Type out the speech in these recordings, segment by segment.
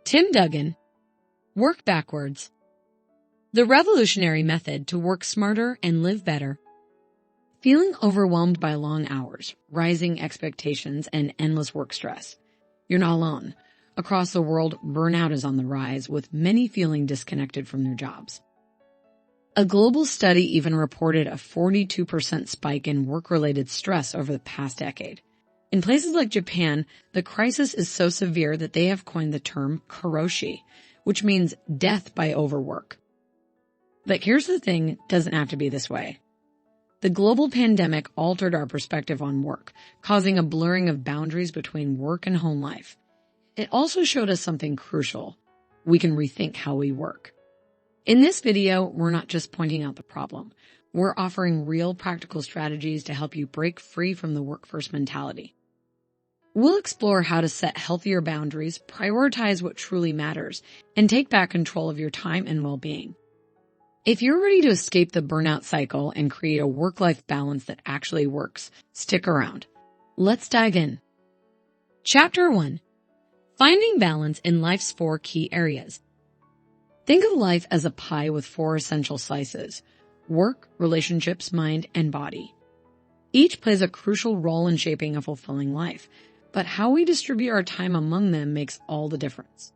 Tim Duggan, Work Backwards. The revolutionary method to work smarter and live better. Feeling overwhelmed by long hours, rising expectations, and endless work stress? You're not alone. Across the world, burnout is on the rise, with many feeling disconnected from their jobs. A global study even reported a 42% spike in work-related stress over the past decade. In places like Japan, the crisis is so severe that they have coined the term karoshi, which means death by overwork. But here's the thing, it doesn't have to be this way. The global pandemic altered our perspective on work, causing a blurring of boundaries between work and home life. It also showed us something crucial. We can rethink how we work. In this video, we're not just pointing out the problem. We're offering real practical strategies to help you break free from the work-first mentality. We'll explore how to set healthier boundaries, prioritize what truly matters, and take back control of your time and well-being. If you're ready to escape the burnout cycle and create a work-life balance that actually works, stick around. Let's dive in. Chapter 1. Finding balance in life's 4 key areas. Think of life as a pie with 4 essential slices: work, relationships, mind, and body. Each plays a crucial role in shaping a fulfilling life, but how we distribute our time among them makes all the difference.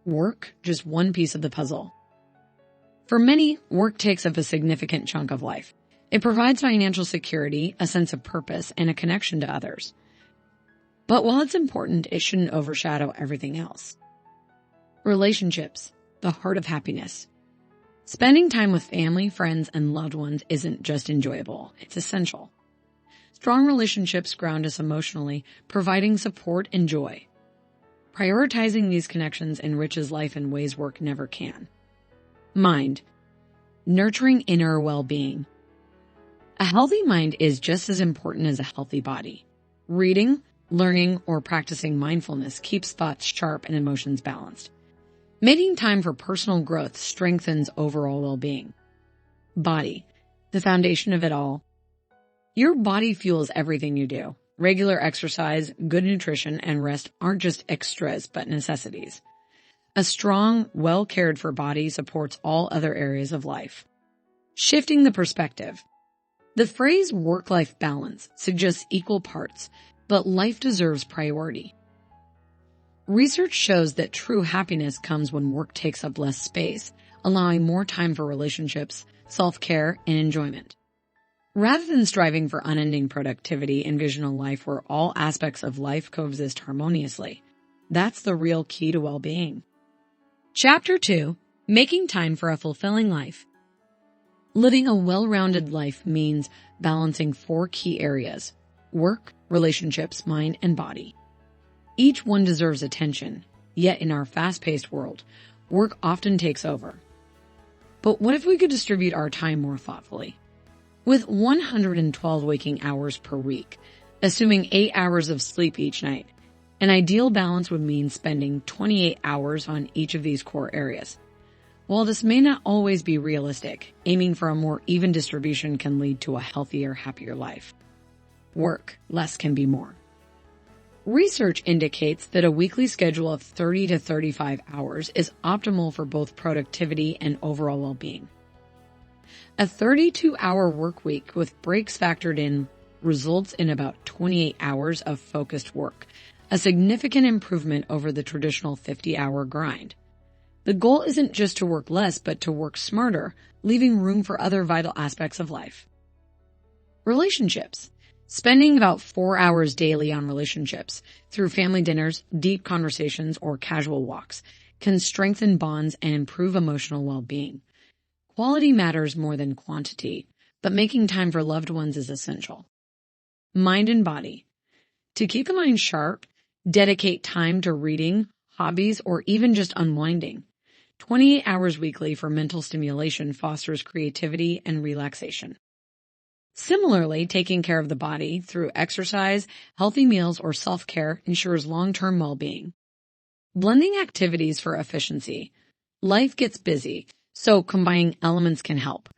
Work, just one piece of the puzzle. For many, work takes up a significant chunk of life. It provides financial security, a sense of purpose, and a connection to others. But while it's important, it shouldn't overshadow everything else. Relationships, the heart of happiness. Spending time with family, friends, and loved ones isn't just enjoyable, it's essential. Strong relationships ground us emotionally, providing support and joy. Prioritizing these connections enriches life in ways work never can. Mind, nurturing inner well-being. A healthy mind is just as important as a healthy body. Reading, learning, or practicing mindfulness keeps thoughts sharp and emotions balanced. Making time for personal growth strengthens overall well-being. Body, the foundation of it all. Your body fuels everything you do. Regular exercise, good nutrition, and rest aren't just extras, but necessities. A strong, well-cared-for body supports all other areas of life. Shifting the perspective. The phrase work-life balance suggests equal parts, but life deserves priority. Research shows that true happiness comes when work takes up less space, allowing more time for relationships, self-care, and enjoyment. Rather than striving for unending productivity, envision a life where all aspects of life coexist harmoniously. That's the real key to well-being. Chapter 2. Making time for a fulfilling life. Living a well-rounded life means balancing 4 key areas: work, relationships, mind, and body. Each one deserves attention, yet in our fast-paced world, work often takes over. But what if we could distribute our time more thoughtfully? With 112 waking hours per week, assuming 8 hours of sleep each night, an ideal balance would mean spending 28 hours on each of these core areas. While this may not always be realistic, aiming for a more even distribution can lead to a healthier, happier life. Work, less can be more. Research indicates that a weekly schedule of 30 to 35 hours is optimal for both productivity and overall well-being. A 32-hour work week with breaks factored in results in about 28 hours of focused work, a significant improvement over the traditional 50-hour grind. The goal isn't just to work less, but to work smarter, leaving room for other vital aspects of life. Relationships. Spending about 4 hours daily on relationships, through family dinners, deep conversations, or casual walks, can strengthen bonds and improve emotional well-being. Quality matters more than quantity, but making time for loved ones is essential. Mind and body. To keep the mind sharp, dedicate time to reading, hobbies, or even just unwinding. 28 hours weekly for mental stimulation fosters creativity and relaxation. Similarly, taking care of the body through exercise, healthy meals, or self-care ensures long-term well-being. Blending activities for efficiency. Life gets busy, so combining elements can help.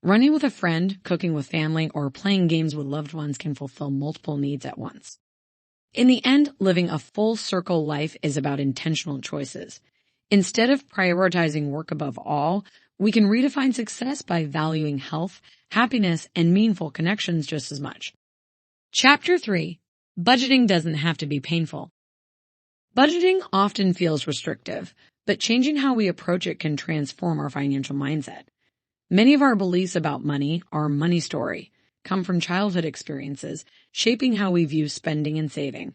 Running with a friend, cooking with family, or playing games with loved ones can fulfill multiple needs at once. In the end, living a full circle life is about intentional choices. Instead of prioritizing work above all, we can redefine success by valuing health, happiness, and meaningful connections just as much. Chapter 3. Budgeting doesn't have to be painful. Budgeting often feels restrictive, but changing how we approach it can transform our financial mindset. Many of our beliefs about money, our money story, come from childhood experiences, shaping how we view spending and saving.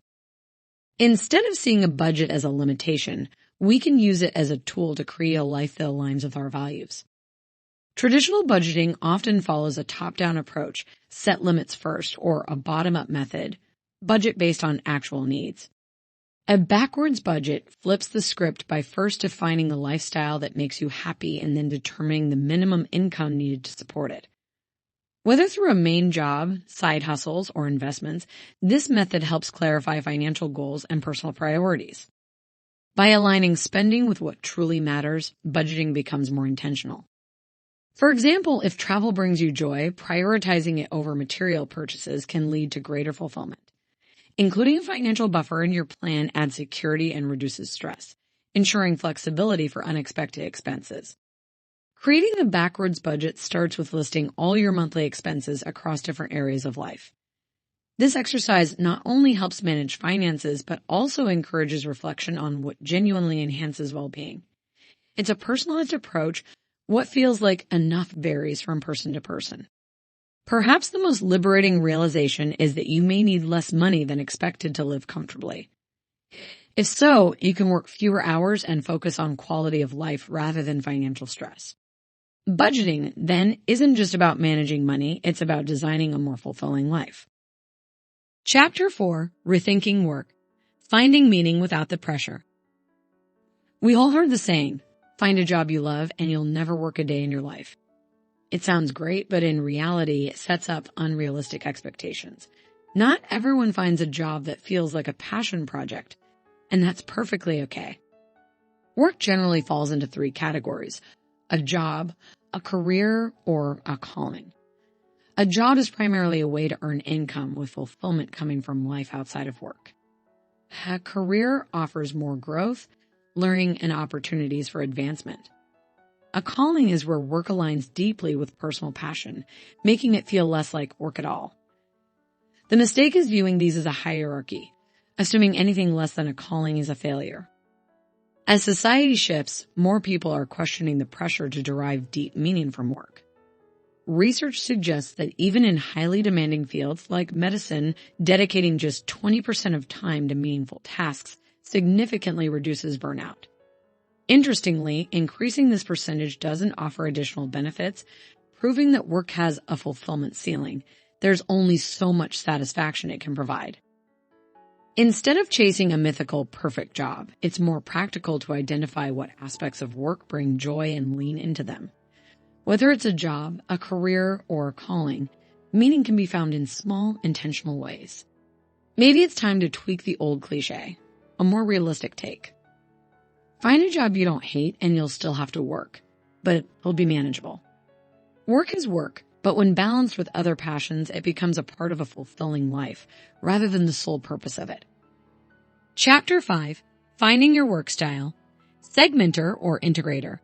Instead of seeing a budget as a limitation, we can use it as a tool to create a life that aligns with our values. Traditional budgeting often follows a top-down approach, set limits first, or a bottom-up method, budget based on actual needs. A backwards budget flips the script by first defining a lifestyle that makes you happy and then determining the minimum income needed to support it. Whether through a main job, side hustles, or investments, this method helps clarify financial goals and personal priorities. By aligning spending with what truly matters, budgeting becomes more intentional. For example, if travel brings you joy, prioritizing it over material purchases can lead to greater fulfillment. Including a financial buffer in your plan adds security and reduces stress, ensuring flexibility for unexpected expenses. Creating the backwards budget starts with listing all your monthly expenses across different areas of life. This exercise not only helps manage finances, but also encourages reflection on what genuinely enhances well-being. It's a personalized approach. What feels like enough varies from person to person. Perhaps the most liberating realization is that you may need less money than expected to live comfortably. If so, you can work fewer hours and focus on quality of life rather than financial stress. Budgeting, then, isn't just about managing money, it's about designing a more fulfilling life. Chapter 4. Rethinking Work. Finding meaning without the pressure. We all heard the saying, find a job you love and you'll never work a day in your life. It sounds great, but in reality, it sets up unrealistic expectations. Not everyone finds a job that feels like a passion project, and that's perfectly okay. Work generally falls into 3 categories: a job, a career, or a calling. A job is primarily a way to earn income with fulfillment coming from life outside of work. A career offers more growth, learning, and opportunities for advancement. A calling is where work aligns deeply with personal passion, making it feel less like work at all. The mistake is viewing these as a hierarchy, assuming anything less than a calling is a failure. As society shifts, more people are questioning the pressure to derive deep meaning from work. Research suggests that even in highly demanding fields like medicine, dedicating just 20% of time to meaningful tasks significantly reduces burnout. Interestingly, increasing this percentage doesn't offer additional benefits, proving that work has a fulfillment ceiling. There's only so much satisfaction it can provide. Instead of chasing a mythical perfect job, it's more practical to identify what aspects of work bring joy and lean into them. Whether it's a job, a career, or a calling, meaning can be found in small, intentional ways. Maybe it's time to tweak the old cliche, a more realistic take. Find a job you don't hate and you'll still have to work, but it'll be manageable. Work is work, but when balanced with other passions, it becomes a part of a fulfilling life rather than the sole purpose of it. Chapter 5. Finding your work style. Segmenter or integrator.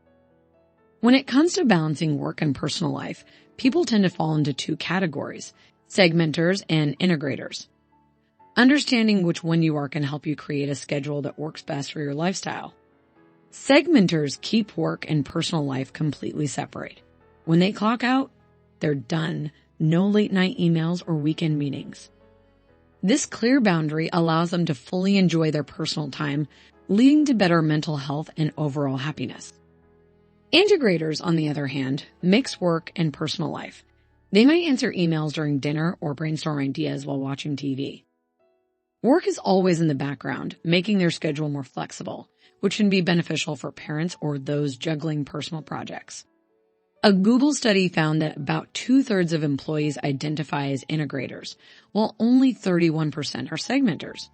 When it comes to balancing work and personal life, people tend to fall into 2 categories, segmenters and integrators. Understanding which one you are can help you create a schedule that works best for your lifestyle. Segmenters keep work and personal life completely separate. When they clock out, they're done. No late night emails or weekend meetings. This clear boundary allows them to fully enjoy their personal time, leading to better mental health and overall happiness. Integrators, on the other hand, mix work and personal life. They might answer emails during dinner or brainstorm ideas while watching TV. Work is always in the background, making their schedule more flexible, which can be beneficial for parents or those juggling personal projects. A Google study found that about 2/3 of employees identify as integrators, while only 31% are segmenters.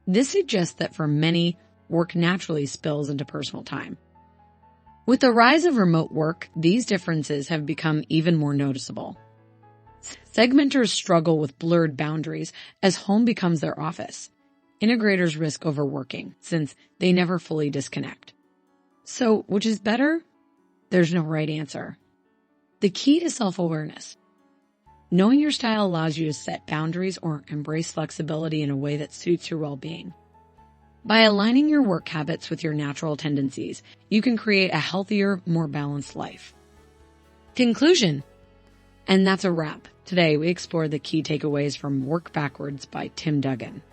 This suggests that for many, work naturally spills into personal time. With the rise of remote work, these differences have become even more noticeable. Segmenters struggle with blurred boundaries as home becomes their office. Integrators risk overworking since they never fully disconnect. So, which is better? There's no right answer. The key to self-awareness. Knowing your style allows you to set boundaries or embrace flexibility in a way that suits your well-being. By aligning your work habits with your natural tendencies, you can create a healthier, more balanced life. Conclusion. And that's a wrap. Today, we explored the key takeaways from Work Backwards by Tim Duggan.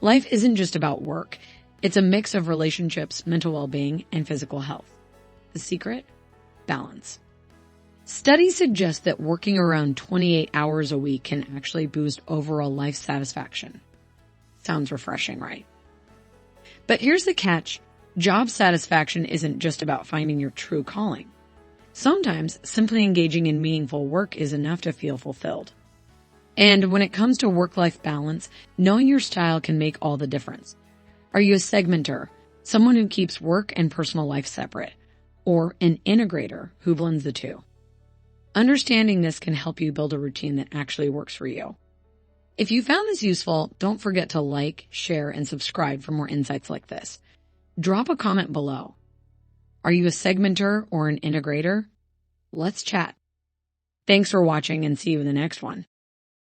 Life isn't just about work. It's a mix of relationships, mental well-being, and physical health. The secret? Balance. Studies suggest that working around 28 hours a week can actually boost overall life satisfaction. Sounds refreshing, right? But here's the catch. Job satisfaction isn't just about finding your true calling. Sometimes simply engaging in meaningful work is enough to feel fulfilled. And when it comes to work-life balance, knowing your style can make all the difference. Are you a segmenter, someone who keeps work and personal life separate, or an integrator who blends the two? Understanding this can help you build a routine that actually works for you. If you found this useful, don't forget to like, share, and subscribe for more insights like this. Drop a comment below. Are you a segmenter or an integrator? Let's chat. Thanks for watching and see you in the next one.